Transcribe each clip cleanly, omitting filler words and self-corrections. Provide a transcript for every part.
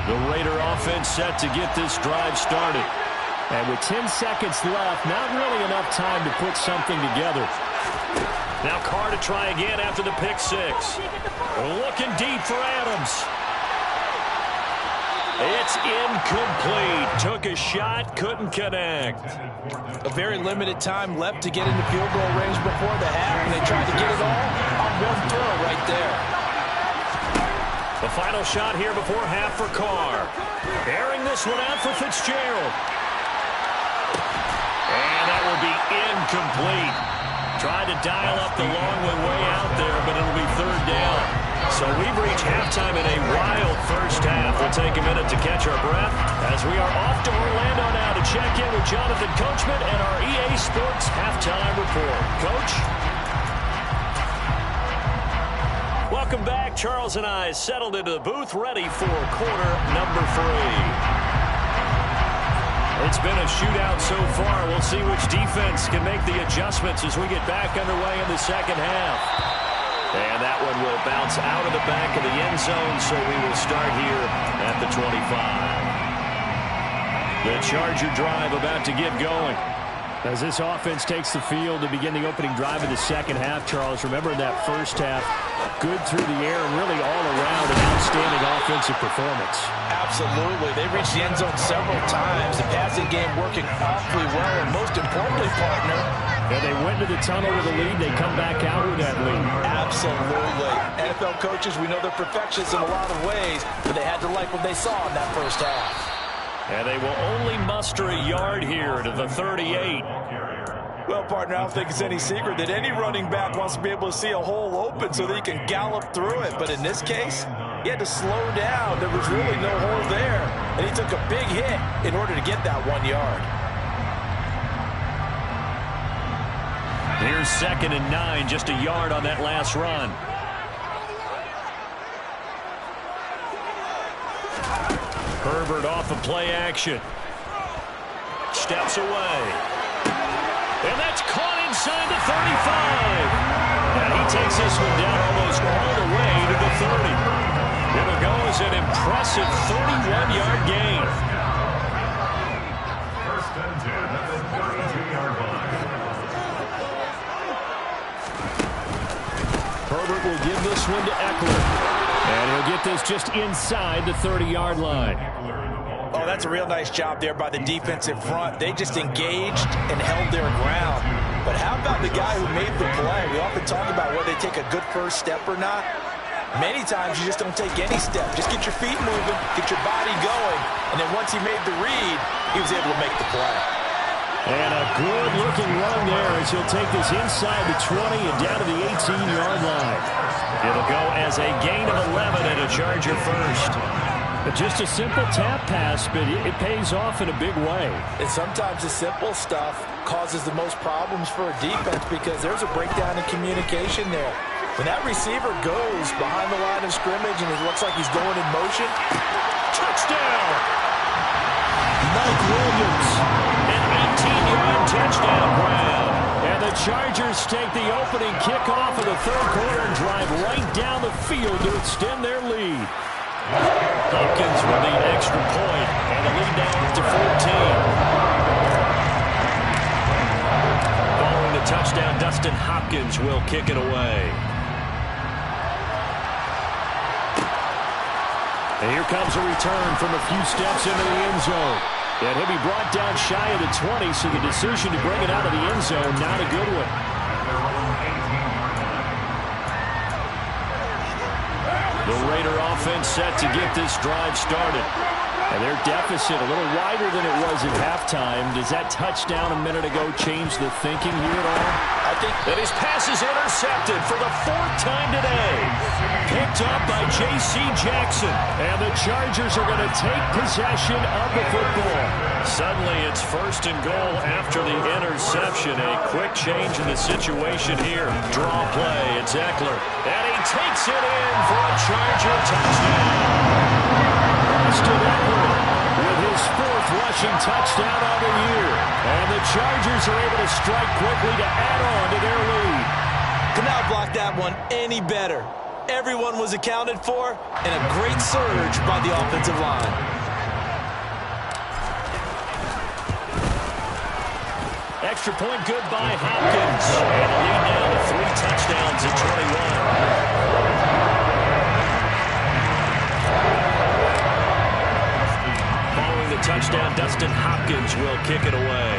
The Raider offense set to get this drive started. And with 10 seconds left, not really enough time to put something together. Now Carr to try again after the pick six. Looking deep for Adams. It's incomplete. Took a shot, couldn't connect. A very limited time left to get into field goal range before the half, and they tried to get it all on one throw right there. The final shot here before half for Carr. Airing this one out for Fitzgerald. And that will be incomplete. Tried to dial up the long way out there, but it'll be third down. So we've reached halftime in a wild first half. We'll take a minute to catch our breath as we are off to Orlando now to check in with Jonathan Coachman and our EA Sports Halftime Report. Coach? Welcome back. Charles and I settled into the booth, ready for quarter number 3. It's been a shootout so far. We'll see which defense can make the adjustments as we get back underway in the second half. And that one will bounce out of the back of the end zone, so we will start here at the 25. The Charger drive about to get going. As this offense takes the field to begin the opening drive of the second half, Charles, remember that first half, good through the air and really all around an outstanding offensive performance. Absolutely. They reached the end zone several times. The passing game working awfully well, and most importantly, partner, and they went to the tunnel with a lead. They come back out with that lead. Absolutely. NFL coaches, we know they're perfectionists in a lot of ways, but they had to like what they saw in that first half. And they will only muster a yard here to the 38. Well, partner, I don't think it's any secret that any running back wants to be able to see a hole open so that he can gallop through it. But in this case, he had to slow down. There was really no hole there. And he took a big hit in order to get that 1 yard. Here's 2nd and 9, just a yard on that last run. Herbert off of play action. Steps away. And that's caught inside the 35. And he takes this one down almost all the way to the 30. It'll go as an impressive 31-yard gain. First and 10 at the 32-yard line. Herbert will give this one to Eckler. And he'll get this just inside the 30-yard line. Oh, that's a real nice job there by the defensive front. They just engaged and held their ground. But how about the guy who made the play? We often talk about whether they take a good first step or not. Many times you just don't take any step. Just get your feet moving, get your body going, and then once he made the read, he was able to make the play. And a good-looking run there as he'll take this inside the 20 and down to the 18-yard line. It'll go as a gain of 11 and a Charger first. But just a simple tap pass, but it pays off in a big way. And sometimes the simple stuff causes the most problems for a defense because there's a breakdown in communication there. When that receiver goes behind the line of scrimmage and it looks like he's going in motion, touchdown! Mike Williams. An 18-yard touchdown grab. And the Chargers take the opening kickoff of the third quarter and drive right down the field to extend their lead. Hopkins with the extra point, and the lead now up to 14. Following the touchdown, Dustin Hopkins will kick it away. And here comes a return from a few steps into the end zone. And he'll be brought down shy of the 20, so the decision to bring it out of the end zone, not a good one. The Raider offense set to get this drive started. And their deficit a little wider than it was at halftime. Does that touchdown a minute ago change the thinking here at all? I think that his pass is intercepted for the 4th time today. Picked up by J.C. Jackson. And the Chargers are going to take possession of the football. Suddenly it's 1st and goal after the interception. A quick change in the situation here. Draw play. It's Eckler. And he takes it in for a Charger touchdown. Austin Eckler with his 4th rushing touchdown of the year. And the Chargers are able to strike quickly to add on to their lead. Could not block that one any better. Everyone was accounted for, and a great surge by the offensive line. Extra point good by Hopkins. And a lead now to 3 touchdowns at 21. Following the touchdown, Dustin Hopkins will kick it away.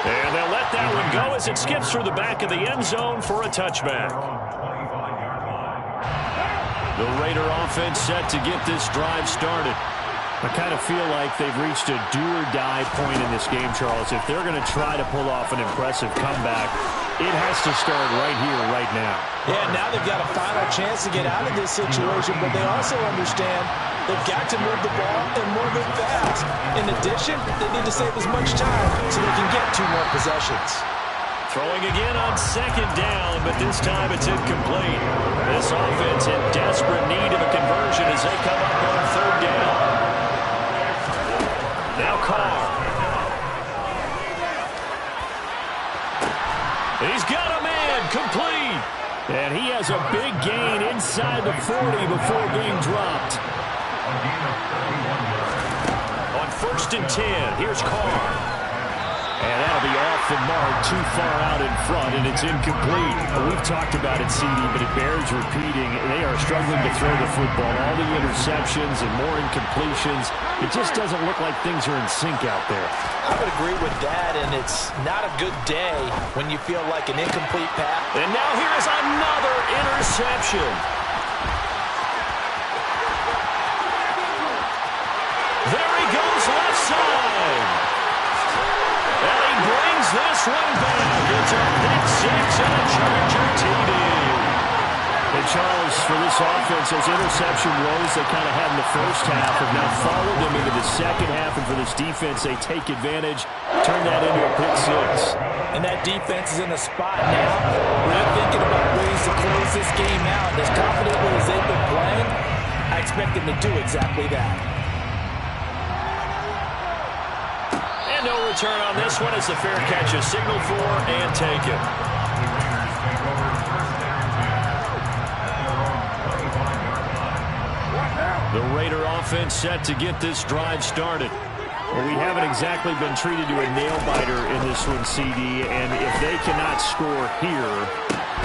And they'll let that one go as it skips through the back of the end zone for a touchback. The Raider offense set to get this drive started. I kind of feel like they've reached a do-or-die point in this game, Charles. If they're going to try to pull off an impressive comeback, it has to start right here, right now. Yeah, now they've got a final chance to get out of this situation, but they also understand they've got to move the ball and move it fast. In addition, they need to save as much time so they can get 2 more possessions. Throwing again on 2nd down, but this time it's incomplete. This offense in desperate need of a conversion as they come up on 3rd down. Now Carr. He's got a man, complete. And he has a big gain inside the 40 before being dropped. On 1st and 10, here's Carr. And that'll be off the mark, too far out in front, and it's incomplete. We've talked about it, CD, but it bears repeating. They are struggling to throw the football. All the interceptions and more incompletions. It just doesn't look like things are in sync out there. I would agree with that, and it's not a good day when you feel like an incomplete pass. And now here is another interception. There he goes, left side. And he brings this one back. It's a pick 6 and a Charger TD. And Charles, for this offense, those interception woes they kind of had in the first half have now followed them into the second half. And for this defense, they take advantage, turn that into a pick 6. And that defense is in a spot now where they're thinking about ways to close this game out. As confidently as they've been playing, I expect them to do exactly that. No return on this one as the fair catch is signaled for and taken. The Raider offense set to get this drive started. Well, we haven't exactly been treated to a nail-biter in this one, CD, and if they cannot score here,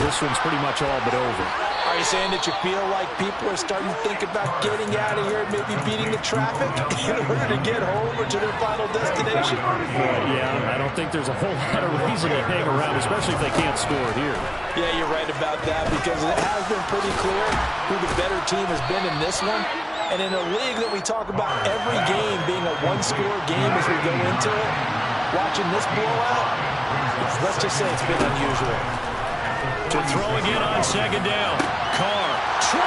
this one's pretty much all but over. Are you saying that you feel like people are starting to think about getting out of here and maybe beating the traffic in order to get home or to their final destination? Yeah, I don't think there's a whole lot of reason to hang around, especially if they can't score here. Yeah, you're right about that because it has been pretty clear who the better team has been in this one. And in a league that we talk about every game being a one-score game as we go into it, watching this blowout, let's just say it's been unusual. To throw again on 2nd down. Carr, 20!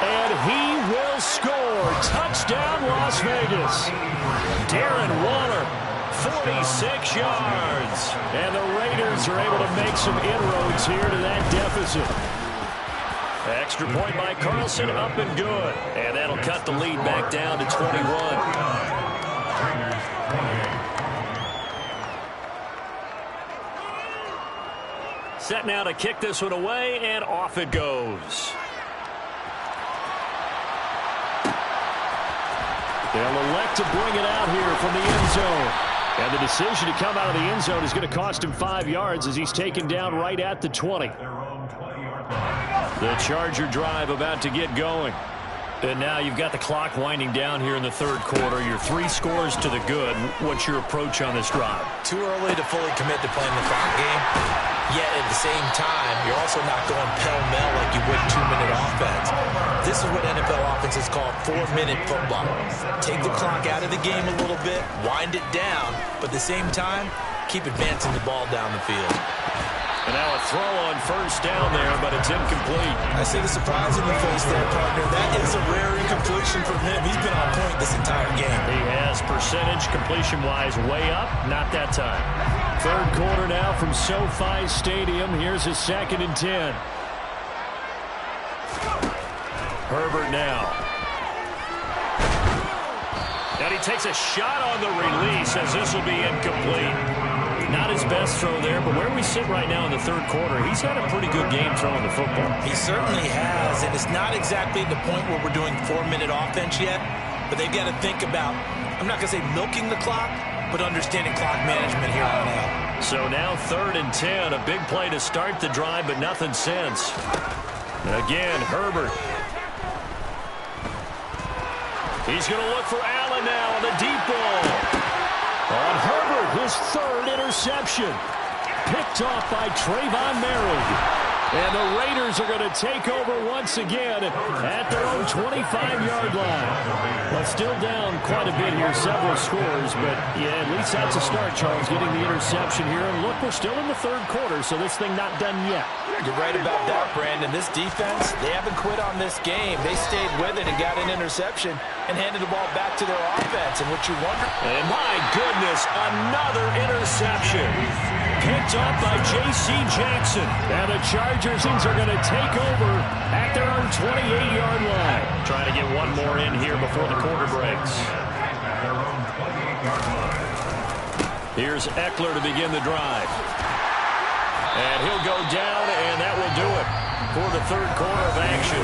And he will score. Touchdown, Las Vegas. Darren Waller, 46 yards. And the Raiders are able to make some inroads here to that deficit. Extra point by Carlson, up and good. And that'll cut the lead back down to 21. Set now to kick this one away, and off it goes. They'll elect to bring it out here from the end zone. And the decision to come out of the end zone is going to cost him 5 yards as he's taken down right at the 20. The Charger drive about to get going. And now you've got the clock winding down here in the 3rd quarter. You're 3 scores to the good. What's your approach on this drive? Too early to fully commit to playing the clock game. Yet at the same time, you're also not going pell-mell like you would 2-minute offense. This is what NFL offenses call 4-minute football. Take the clock out of the game a little bit, wind it down, but at the same time, keep advancing the ball down the field. And now a throw on 1st down there, but it's incomplete. I see the surprise in the face there, partner. That is a rare incompletion from him. He's been on point this entire game. He has percentage completion-wise way up, not that time. 3rd quarter now from SoFi Stadium. Here's his 2nd and 10. Herbert now. And he takes a shot on the release as this will be incomplete. Not his best throw there, but where we sit right now in the third quarter, he's had a pretty good game throwing the football. He certainly has, and it's not exactly the point where we're doing 4-minute offense yet, but they've got to think about, I'm not going to say milking the clock, but understanding clock management here on out. So now 3rd and 10, a big play to start the drive, but nothing since. Again, Herbert. He's going to look for Allen now on the deep ball. On Herbert, his 3rd interception. Picked off by Trayvon Merrick. And the Raiders are going to take over once again at their own 25-yard line. Well, still down quite a bit here, several scores, but yeah, at least that's a start, Charles, getting the interception here. And look, we're still in the third quarter, so this thing not done yet. You're right about that, Brandon. This defense, they haven't quit on this game. They stayed with it and got an interception and handed the ball back to their offense. And what you wonder... And my goodness, another interception. Picked up by J.C. Jackson. And the Chargers are going to take over at their own 28-yard line. Trying to get one more in here before the quarter breaks. Here's Eckler to begin the drive. And he'll go down, and that will do it for the third quarter of action.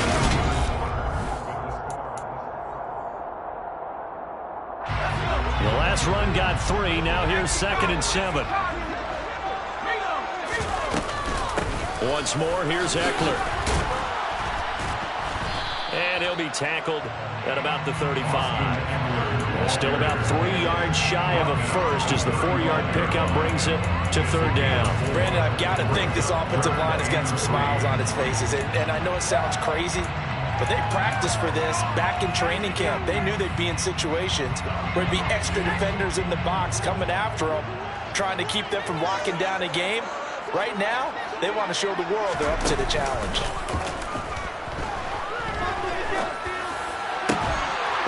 The last run got 3. Now here's 2nd and 7. Once more, here's Eckler. And he'll be tackled at about the 35. Still about 3 yards shy of a first as the 4-yard pickup brings it to 3rd down. Brandon, I've got to think this offensive line has got some smiles on its faces. And I know it sounds crazy, but they practiced for this back in training camp. They knew they'd be in situations where there'd be extra defenders in the box coming after them, trying to keep them from locking down a game. Right now, they want to show the world they're up to the challenge.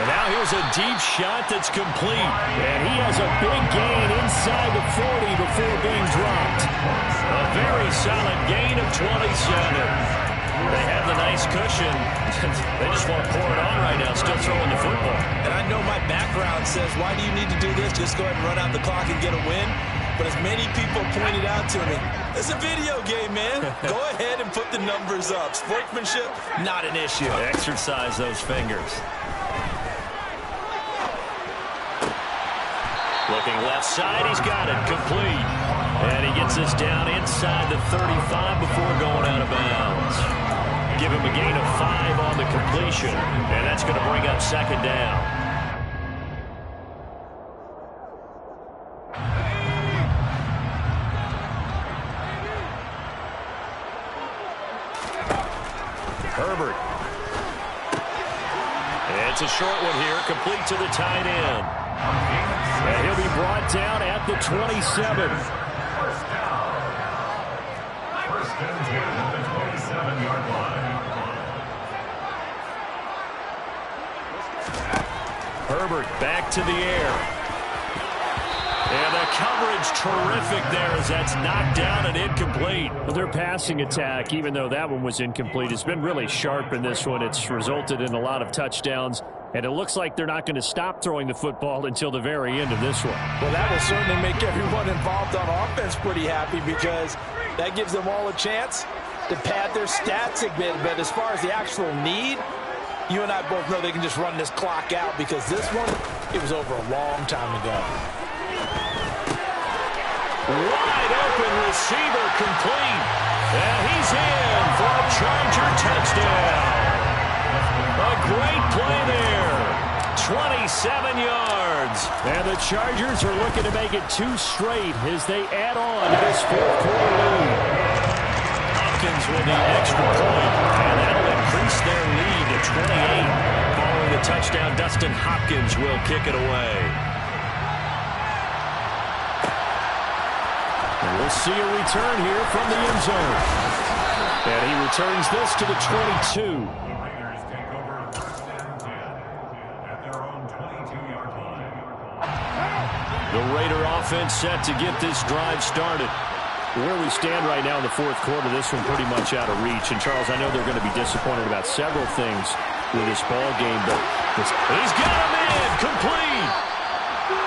And now here's a deep shot that's complete. And he has a big gain inside the 40 before being dropped. A very solid gain of 27. They have the nice cushion. They just want to pour it on right now, still throwing the football. And I know my background says, why do you need to do this? Just go ahead and run out the clock and get a win. But as many people pointed out to me, it's a video game, man. Go ahead and put the numbers up. Sportsmanship, not an issue. Exercise those fingers. Looking left side, he's got it, complete. And he gets this down inside the 35 before going out of bounds. Give him a gain of 5 on the completion, and that's going to bring up 2nd down. Herbert. It's a short one here, complete to the tight end. And he'll be brought down at the 27. First and 10 at the 27-yard line. Herbert back to the air. And the coverage terrific there as that's knocked down and incomplete. Well, their passing attack, even though that one was incomplete, has been really sharp in this one. It's resulted in a lot of touchdowns. And it looks like they're not going to stop throwing the football until the very end of this one. Well, that will certainly make everyone involved on offense pretty happy because that gives them all a chance to pad their stats a bit. But as far as the actual need, you and I both know they can just run this clock out because this one, it was over a long time ago. Wide open receiver complete. And he's in for a Charger touchdown. A great play there. 27 yards. And the Chargers are looking to make it 2 straight as they add on to this 4th quarter lead. Hopkins with the extra point, and that'll increase their lead to 28. Following the touchdown, Dustin Hopkins will kick it away. And we'll see a return here from the end zone. And he returns this to the 22. The Raider offense set to get this drive started. Where we stand right now in the 4th quarter, this one pretty much out of reach. And, Charles, I know they're going to be disappointed about several things with this ball game, but he's got him in, complete.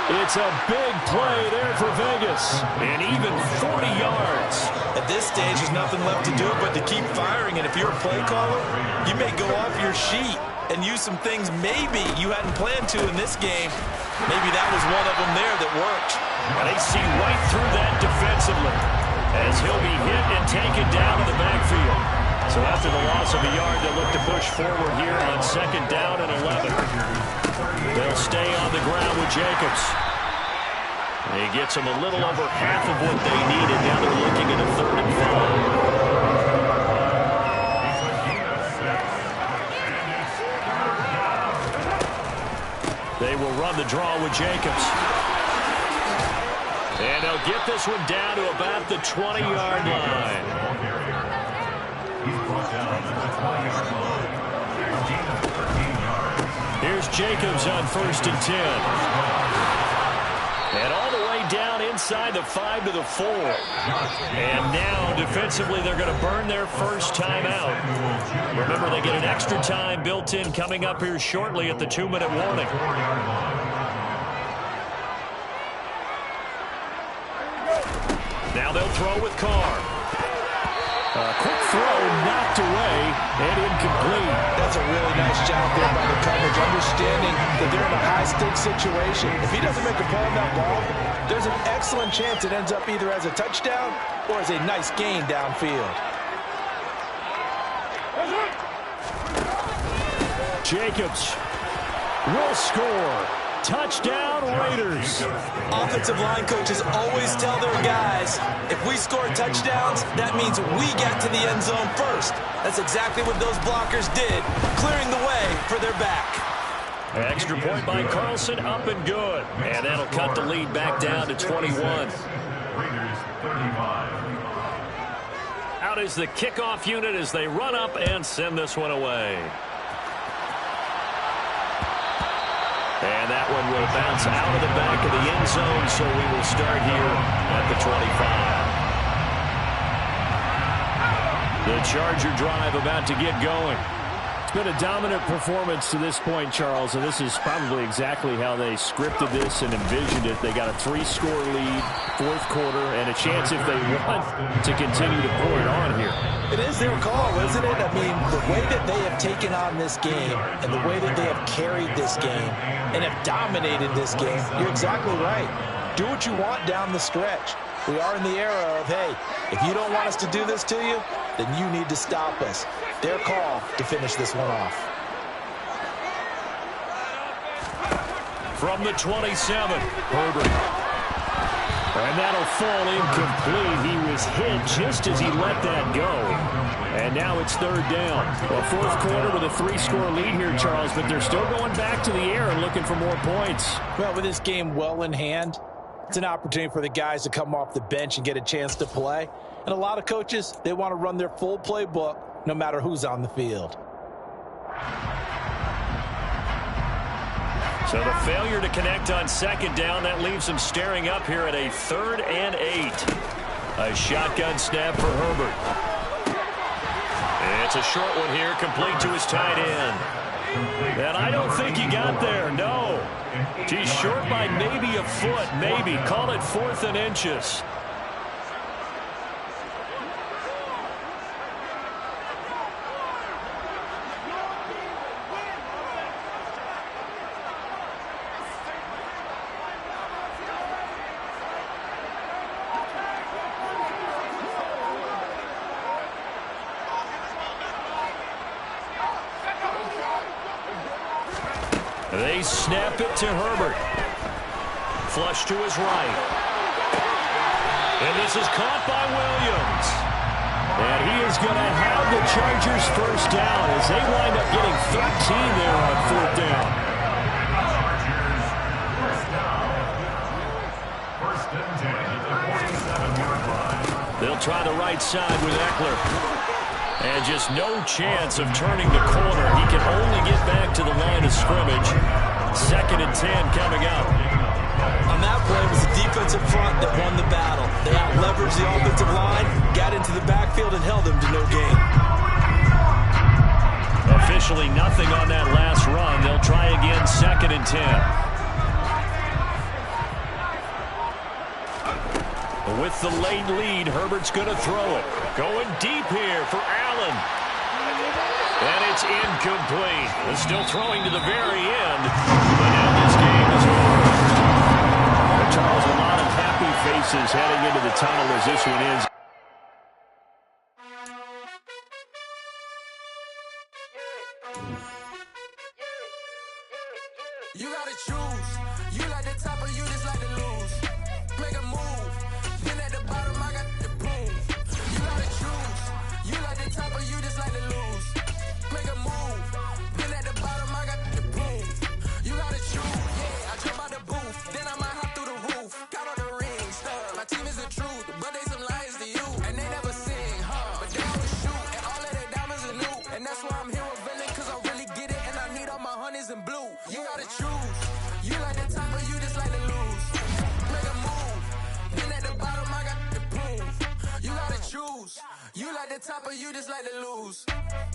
It's a big play there for Vegas. And even 40 yards. At this stage, there's nothing left to do but to keep firing. And if you're a play caller, you may go off your sheet and use some things maybe you hadn't planned to in this game. Maybe that was one of them there that worked. And they see right through that defensively as he'll be hit and taken down in the backfield. So after the loss of a yard, they'll look to push forward here on 2nd down and 11. They'll stay on the ground with Jacobs. He gets them a little over half of what they needed. Now they're looking at a 3rd and 5. They will run the draw with Jacobs. And they'll get this one down to about the 20-yard line. He's brought down at the 20-yard line. Here's Jacobs on 1st and 10. And all the way down inside the 5 to the 4. And now, defensively, they're going to burn their first time out. Remember, they get an extra time built in coming up here shortly at the 2-minute warning. Now they'll throw with Carr. A quick throw knocked away and incomplete. That's a really nice job there by the coverage, understanding that they're in a high-stakes situation. If he doesn't make a play on that ball, there's an excellent chance it ends up either as a touchdown or as a nice gain downfield. Jacobs will score. Touchdown, Raiders. Offensive line coaches always tell their guys, if we score touchdowns, that means we get to the end zone first. That's exactly what those blockers did, clearing the way for their back. Extra point by Carlson, up and good. And that'll cut the lead back down to 21. Raiders 35. Out is the kickoff unit as they run up and send this one away. And that one will bounce out of the back of the end zone, so we will start here at the 25. The Charger drive about to get going. It's been a dominant performance to this point, Charles, and this is probably exactly how they scripted this and envisioned it. They got a 3-score lead, 4th quarter, and a chance if they want to continue to pour it on here. It is their call, isn't it? I mean, the way that they have taken on this game and the way that they have carried this game and have dominated this game, you're exactly right. Do what you want down the stretch. We are in the era of, hey, if you don't want us to do this to you, then you need to stop us. Their call to finish this one off. From the 27, Herbert. And that'll fall incomplete. He was hit just as he let that go. And now it's 3rd down. Well, 4th quarter with a 3-score lead here, Charles, but they're still going back to the air and looking for more points. Well, with this game well in hand, it's an opportunity for the guys to come off the bench and get a chance to play. And a lot of coaches, they want to run their full playbook no matter who's on the field. So the failure to connect on 2nd down, that leaves them staring up here at a 3rd and 8. A shotgun snap for Herbert. It's a short one here, complete to his tight end. And I don't think he got there, no. He's short by maybe a foot, maybe. Call it 4th and inches. They snap it to Herbert. Flush to his right. And this is caught by Williams. And he is going to have the Chargers first down as they wind up getting 13 there on 4th down. First and 10 at the 47-yard line. They'll try the right side with Eckler. And just no chance of turning the corner. He can only get back to the line of scrimmage. 2nd and 10 coming up. On that play, it was the defensive front that won the battle. They out-leveraged the offensive line, got into the backfield, and held them to no gain. Officially nothing on that last run. They'll try again 2nd and 10. With the late lead, Herbert's going to throw it. Going deep here for Allen. And it's incomplete. He's still throwing to the very end. But now this game is over. Charles, a lot of happy faces heading into the tunnel as this one ends. You gotta choose. You like the top or you just like to lose. Make a move. Then at the bottom, I got the boom. You gotta choose. You like the top or you just like to lose. Make a move. Then at the bottom, I got the boom. You gotta choose. Yeah, I jump out the booth. Then I might hop through the roof. Got all the rings. My team is the truth, but they some liars to you. And they never sing, but they always shoot. And all of their diamonds are new. And that's why I'm here with villain, cause I really get it. And I need all my honeys in blue. You gotta choose. You like the top or you just like to lose. Make a move. Then at the bottom, I got the boom. You gotta choose. You like the top or you just like to lose.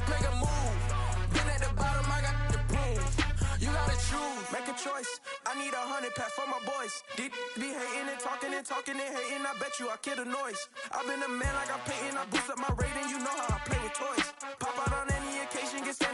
Make a move. Then at the bottom, I got the boom. You gotta choose. Make a choice. I need 100 pack for my boys. Be hating and talking and hating. I bet you I kill the noise. I've been a man like I'm painting. I boost up my rating. You know how I play with toys. Pop out on any occasion, get standing.